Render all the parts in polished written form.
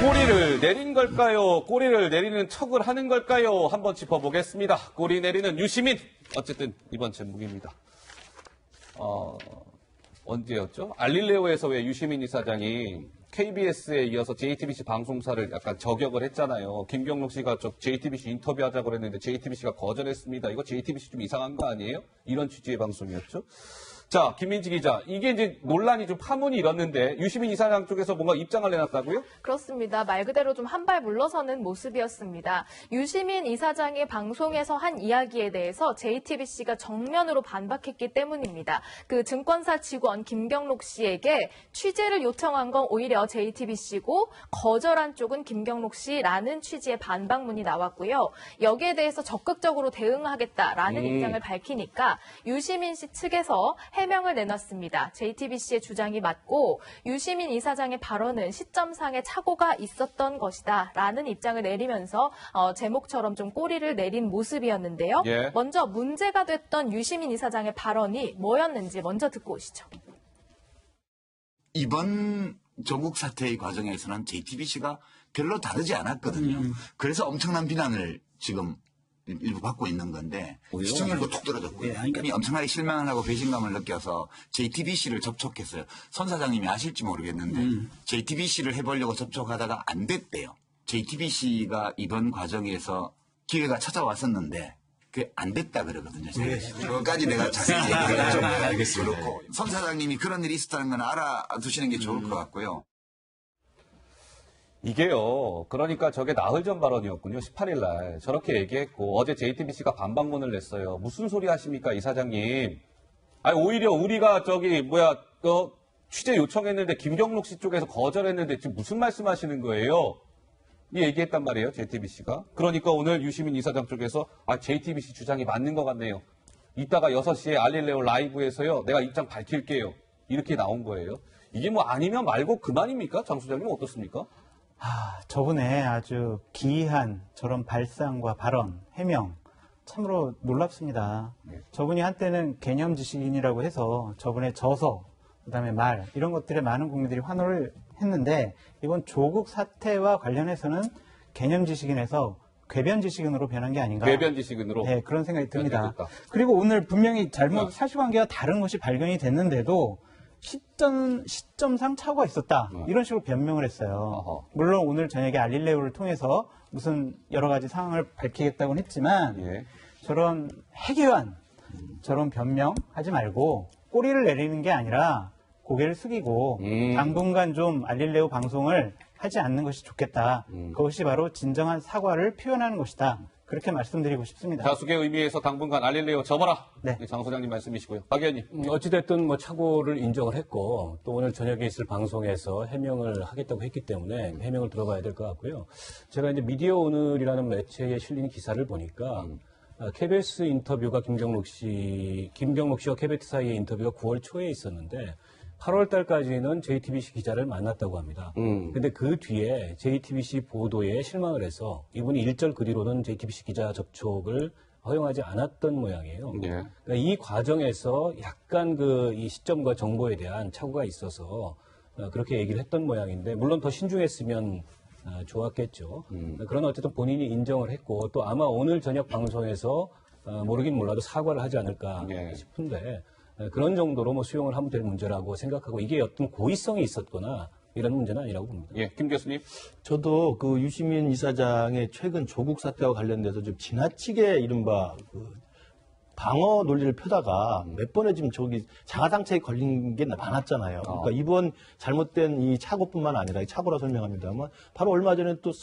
꼬리를 내린 걸까요? 꼬리를 내리는 척을 하는 걸까요? 한번 짚어보겠습니다. 꼬리 내리는 유시민. 어쨌든 이번 제목입니다. 언제였죠? 알릴레오에서 왜 유시민 이사장이 KBS에 이어서 JTBC 방송사를 약간 저격을 했잖아요. 김경록 씨가 JTBC 인터뷰하자고 그랬는데 JTBC가 거절했습니다. 이거 JTBC 좀 이상한 거 아니에요? 이런 취지의 방송이었죠. 자, 김민지 기자. 이게 이제 논란이 좀 파문이 일었는데 유시민 이사장 쪽에서 뭔가 입장을 내놨다고요? 그렇습니다. 말 그대로 좀 한 발 물러서는 모습이었습니다. 유시민 이사장이 방송에서 한 이야기에 대해서 JTBC가 정면으로 반박했기 때문입니다. 그 증권사 직원 김경록 씨에게 취재를 요청한 건 오히려 JTBC고 거절한 쪽은 김경록 씨라는 취지의 반박문이 나왔고요. 여기에 대해서 적극적으로 대응하겠다라는 입장을 밝히니까 유시민 씨 측에서 해명을 내놨습니다. JTBC의 주장이 맞고 유시민 이사장의 발언은 시점상의 착오가 있었던 것이다 라는 입장을 내리면서 제목처럼 좀 꼬리를 내린 모습이었는데요. 예. 먼저 문제가 됐던 유시민 이사장의 발언이 뭐였는지 먼저 듣고 오시죠. 이번 조국 사태의 과정에서는 JTBC가 별로 다르지 않았거든요. 그래서 엄청난 비난을 지금 일부 받고 있는 건데 시청률도 툭 떨어졌고요. 그러니까 엄청나게 실망을 하고 배신감을 느껴서 JTBC를 접촉했어요. 손 사장님이 아실지 모르겠는데 JTBC를 해보려고 접촉하다가 안 됐대요. JTBC가 이번 과정에서 기회가 찾아왔었는데 그게 안 됐다 그러거든요. 그것까지 내가 자세히 얘기가 좀 알겠습니다. 그렇고 손 사장님이 그런 일이 있었다는 건 알아두시는 게 좋을 것 같고요. 이게요. 그러니까 저게 나흘 전 발언이었군요. 18일 날. 저렇게 얘기했고 어제 JTBC가 반박문을 냈어요. 무슨 소리 하십니까, 이사장님? 아니 오히려 우리가 취재 요청했는데 김경록 씨 쪽에서 거절했는데 지금 무슨 말씀하시는 거예요? 이 얘기했단 말이에요, JTBC가. 그러니까 오늘 유시민 이사장 쪽에서 JTBC 주장이 맞는 것 같네요. 이따가 6시에 알릴레오 라이브에서요. 내가 입장 밝힐게요. 이렇게 나온 거예요. 이게 뭐 아니면 말고 그만입니까? 장 소장님 어떻습니까? 저분의 아주 기이한 저런 발상과 발언, 해명 참으로 놀랍습니다. 저분이 한때는 개념 지식인이라고 해서 저분의 저서, 그다음에 말 이런 것들에 많은 국민들이 환호를 했는데 이번 조국 사태와 관련해서는 개념 지식인에서 궤변 지식인으로 변한 게 아닌가. 궤변 지식인으로. 네, 그런 생각이 듭니다. 그리고 오늘 분명히 사실관계가 다른 것이 발견이 됐는데도 시점상 착오가 있었다. 이런 식으로 변명을 했어요. 물론 오늘 저녁에 알릴레오를 통해서 무슨 여러 가지 상황을 밝히겠다고는 했지만 저런 해괴한 저런 변명 하지 말고 꼬리를 내리는 게 아니라 고개를 숙이고 당분간 좀 알릴레오 방송을 하지 않는 것이 좋겠다. 그것이 바로 진정한 사과를 표현하는 것이다. 그렇게 말씀드리고 싶습니다. 다수의 의미에서 당분간 알릴레오 접어라. 네. 장 소장님 말씀이시고요. 박 의원님. 어찌됐든 착오를 인정을 했고 또 오늘 저녁에 있을 방송에서 해명을 하겠다고 했기 때문에 해명을 들어봐야 될 것 같고요. 제가 이제 미디어 오늘이라는 매체에 실린 기사를 보니까 KBS 인터뷰가 김경록 씨와 KBS 사이의 인터뷰가 9월 초에 있었는데 8월 달까지는 JTBC 기자를 만났다고 합니다. 근데 그 뒤에 JTBC 보도에 실망을 해서 이분이 일절 그 뒤로는 JTBC 기자 접촉을 허용하지 않았던 모양이에요. 그러니까 이 과정에서 약간 이 시점과 정보에 대한 착오가 있어서 그렇게 얘기를 했던 모양인데 물론 더 신중했으면 좋았겠죠. 그러나 어쨌든 본인이 인정을 했고 또 아마 오늘 저녁 방송에서 모르긴 몰라도 사과를 하지 않을까 싶은데 그런 정도로 수용을 하면 될 문제라고 생각하고 이게 어떤 고의성이 있었거나 이런 문제는 아니라고 봅니다. 김 교수님. 저도 그 유시민 이사장의 최근 조국 사태와 관련돼서 좀 지나치게 이른바 방어 논리를 펴다가 몇 번에 지금 자가당착에 걸린 게 많았잖아요. 그러니까 이번 잘못된 이 착오뿐만 아니라 착오라 설명합니다만 바로 얼마 전에 또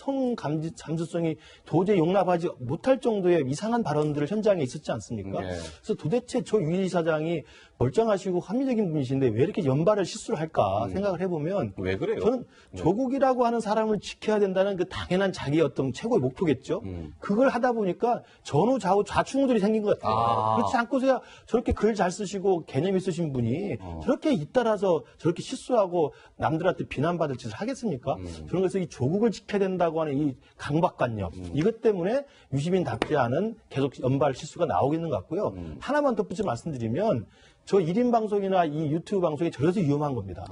잠수성이 도저히 용납하지 못할 정도의 이상한 발언들을 현장에 있었지 않습니까? 그래서 도대체 저 유 이사장이 멀쩡하시고 합리적인 분이신데 왜 이렇게 연발을 실수를 할까 생각을 해보면 왜 그래요? 저는 조국이라고 하는 사람을 지켜야 된다는 그 당연한 자기의 어떤 최고의 목표겠죠. 그걸 하다 보니까 전후 좌우 좌충우돌이 생긴 것 같아요. 그렇지 않고서야 저렇게 글 잘 쓰시고 개념 있으신 분이 저렇게 잇따라서 저렇게 실수하고 남들한테 비난받을 짓을 하겠습니까? 그런 것에서 이 조국을 지켜야 된다고 하는 이 강박관념 이것 때문에 유시민답지 않은 계속 연발 실수가 나오고 있는 것 같고요. 하나만 덧붙여 말씀드리면 저 1인 방송이나 이 유튜브 방송이 저래서 위험한 겁니다.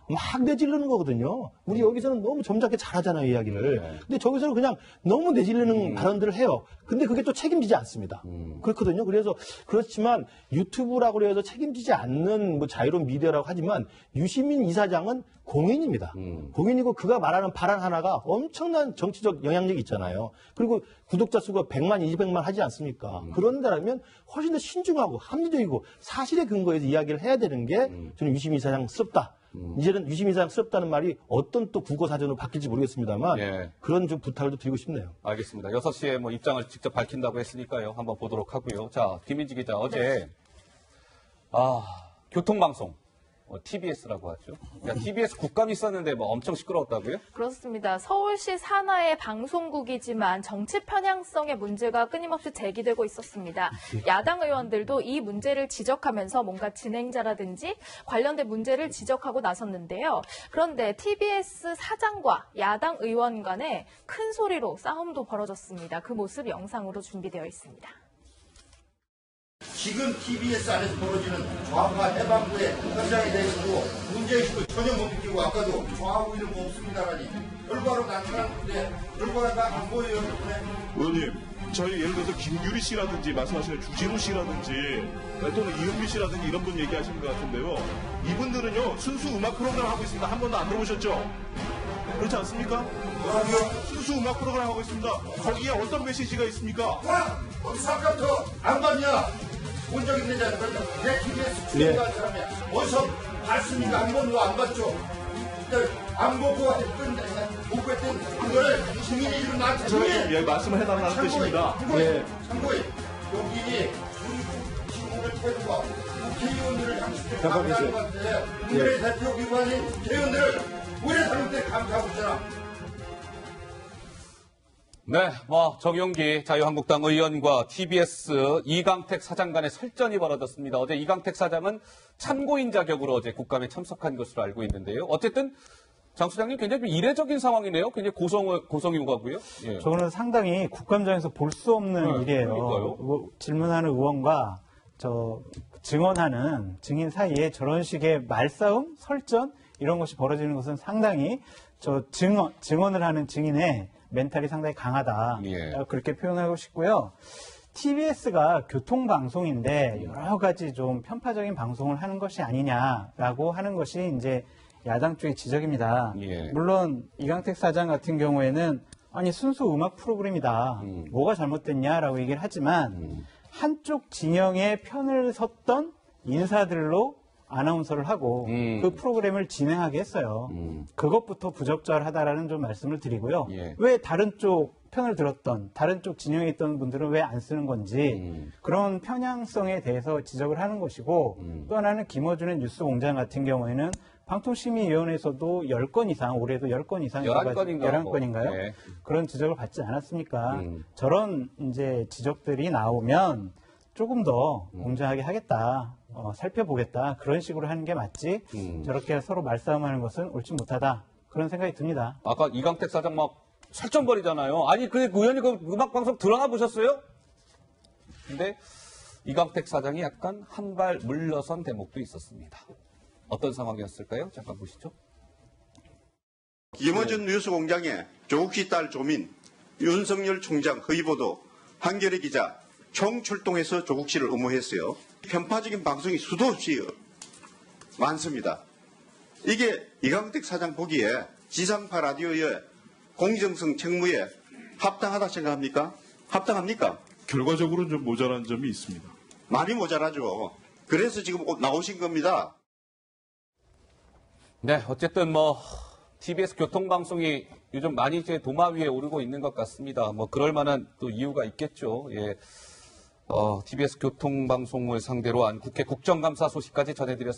막 내지르는 거거든요. 우리 여기서는 너무 점잖게 잘하잖아요, 이야기를. 근데 저기서는 그냥 너무 내지르는 발언들을 해요. 근데 그게 또 책임지지 않습니다. 그렇거든요. 그래서 그렇지만 유튜브라고 해서 책임지지 않는 뭐 자유로운 미디어라고 하지만 유시민 이사장은 공인입니다. 공인이고 그가 말하는 발언 하나가 엄청난 정치적 영향력이 있잖아요. 그리고 구독자 수가 100만, 200만 하지 않습니까? 그런다면 훨씬 더 신중하고 합리적이고 사실에 근거해서 이야기를 해야 되는 게 저는 유시민 이사장스럽다. 이제는 유시민 이사장스럽다는 말이 어떤 또 국어사전으로 바뀔지 모르겠습니다만 예. 그런 좀 부탁을 좀 드리고 싶네요. 알겠습니다. 6시에 뭐 입장을 직접 밝힌다고 했으니까요. 한번 보도록 하고요. 자, 김민지 기자, 어제, 교통방송. TBS라고 하죠. 그러니까 TBS 국감이 있었는데 뭐 엄청 시끄러웠다고요? 그렇습니다. 서울시 산하의 방송국이지만 정치 편향성의 문제가 끊임없이 제기되고 있었습니다. 야당 의원들도 이 문제를 지적하면서 뭔가 진행자라든지 관련된 문제를 지적하고 나섰는데요. 그런데 TBS 사장과 야당 의원 간에 큰 소리로 싸움도 벌어졌습니다. 그 모습 영상으로 준비되어 있습니다. 지금 TBS 안에서 벌어지는 좌파 해방구의 현장에 대해서도 문제의식을 전혀 못 느끼고 아까도 좌우고 이런 거 없습니다라니 결과로 나타났는데 결과가 안 보여요. 의원님, 저희 예를 들어서 김규리 씨라든지 말씀하시는 주진우 씨라든지 또는 이은미 씨라든지 이런 분 얘기하시는 것 같은데요. 이분들은요 순수 음악 프로그램 하고 있습니다. 한 번도 안 들어보셨죠? 그렇지 않습니까? 순수 음악 프로그램 하고 있습니다. 거기에 어떤 메시지가 있습니까? 거기서 아까부터 안 봤냐? 본 적 있는 자는 내 TBS 출연한 사람이야. 어디서 봤습니까? 안 본 거 안 봤죠? 안 보고 했던, 못 했던 그거를 증인이 지금 나한테 제가 좀 말씀을 해달라는 뜻입니다. 참고히 여기 신문을 태우고 국회의원들을 양식해 감사하는 것 같은데 국민의 대표 기관인 국회의원들을 왜 사람들 감사하고 있잖아. 네, 정용기 자유한국당 의원과 TBS 이강택 사장 간의 설전이 벌어졌습니다. 어제 이강택 사장은 참고인 자격으로 어제 국감에 참석한 것으로 알고 있는데요. 어쨌든 장 소장님 굉장히 좀 이례적인 상황이네요. 굉장히 고성이 오가고요. 예. 저거는 상당히 국감장에서 볼 수 없는 일이에요. 그러니까요. 질문하는 의원과 증언하는 증인 사이에 저런 식의 말싸움, 설전 이런 것이 벌어지는 것은 상당히 증언을 하는 증인의 멘탈이 상당히 강하다. 예. 그렇게 표현하고 싶고요. TBS가 교통방송인데 여러 가지 좀 편파적인 방송을 하는 것이 아니냐라고 하는 것이 이제 야당 쪽의 지적입니다. 예. 물론 이강택 사장 같은 경우에는 아니 순수 음악 프로그램이다. 뭐가 잘못됐냐라고 얘기를 하지만 한쪽 진영의 편을 섰던 인사들로 아나운서를 하고 그 프로그램을 진행하게 했어요. 그것부터 부적절하다라는 좀 말씀을 드리고요. 예. 왜 다른 쪽 편을 들었던 다른 쪽 진영에 있던 분들은 왜 안 쓰는 건지 그런 편향성에 대해서 지적을 하는 것이고 또 하나는 김어준의 뉴스공장 같은 경우에는 방통심의위원회에서도 10건 이상 올해도 10건 이상 11건인가요? 네. 그런 지적을 받지 않았습니까? 저런 이제 지적들이 나오면 조금 더 공정하게 하겠다. 살펴보겠다. 그런 식으로 하는 게 맞지. 저렇게 서로 말싸움하는 것은 옳지 못하다. 그런 생각이 듭니다. 아까 이강택 사장 설전 벌이잖아요. 아니, 그 의원이 그 음악방송 들어나 보셨어요? 근데 이강택 사장이 약간 한 발 물러선 대목도 있었습니다. 어떤 상황이었을까요? 잠깐 보시죠. 김어준 뉴스공장에 조국 씨 딸 조민, 윤석열 총장 허위보도, 한겨레 기자 총 출동해서 조국 씨를 엄호했어요. 편파적인 방송이 수도 없이 많습니다. 이게 이강택 사장 보기에 지상파 라디오의 공정성 책무에 합당하다 생각합니까? 합당합니까? 결과적으로는 좀 모자란 점이 있습니다. 많이 모자라죠. 그래서 지금 나오신 겁니다. 네, 어쨌든 TBS 교통방송이 요즘 많이 이제 도마 위에 오르고 있는 것 같습니다. 그럴 만한 또 이유가 있겠죠. 예. TBS 교통방송을 상대로 한 국회 국정감사 소식까지 전해드렸습니다.